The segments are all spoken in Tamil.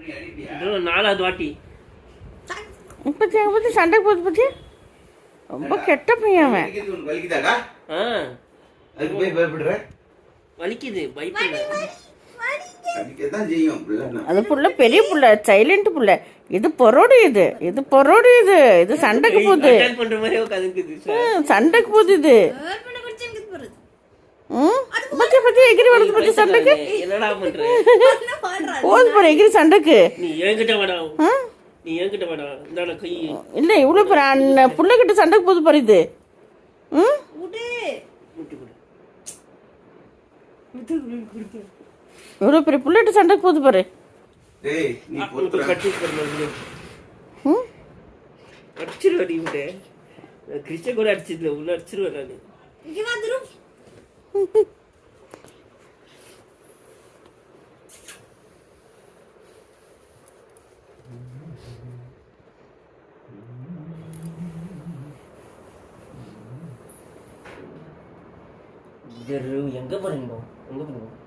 இது 4வது வாட்டி. பத்தி அங்கே பற்றி சண்டைக்கு போகுது பற்றி ரொம்ப கெட்ட பையன் அவன். வலிக்குதாடா? அதுக்கு போய் பயப்படுற? வலிக்குது, பயப்படுற. அதுக்கேதான் செய்யும். அது புள்ள பெரிய புள்ள, சைலண்ட் புள்ள. இது பொரோடு, இது பொரோடு, இது சண்டைக்கு போகுது. அட்டாக் பண்ற மாதிரி உட்காந்துக்குது. சண்டைக்கு போகுது இது. பத்தி பத்தி எகிரி வருது பத்தி சண்டைக்கு. என்னடா பண்ற? போது பாரு எகிரி சண்டைக்கு. நீ என்கிட்ட வாடா. நீ என்கிட்ட வாடா. இந்தாடா கை. இல்ல இவ்வளவு பெரிய புள்ள கிட்ட சண்டைக்கு போகுது பாரு இது. இவ்வளவு பெரிய புள்ளிட்டு சண்டைக்கு போகுது பாரு. டேய் நீ போடுற கட்டி போடுறது. அடிச்சிருவாடி இவனே. கிறிஸ்ட கூட அடிச்சிடல, உள்ள அடிச்சிருவாரு. இங்க வந்துரு. எங்க போறீங்க? எங்க போறீங்க?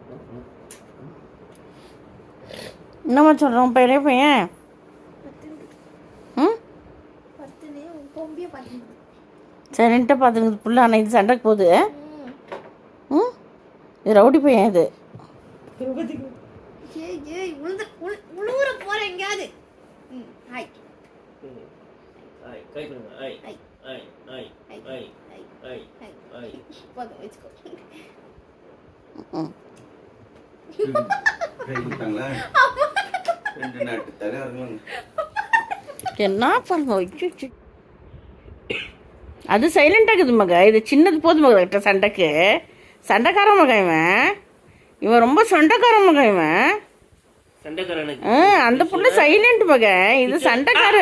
என்னம்மா சொல்கிறோம் பெரிய பையன்? சரின்ட்டு பார்த்துக்குது புள்ள. ஆனால் இது சண்டைக்கு போகுது. இது ரவுடி பையன் இது. என்ன பண்ணுங்க? அது சைலண்டாக இருக்குது மக. இது சின்னது போது மக சண்டைக்கு. சண்டைக்கார மக இவன். இவன் ரொம்ப சண்டைக்கார மக இவன். சண்டைக்காரனுக்கு அந்த புள்ள சைலண்ட் மக. இது சண்டைக்கார.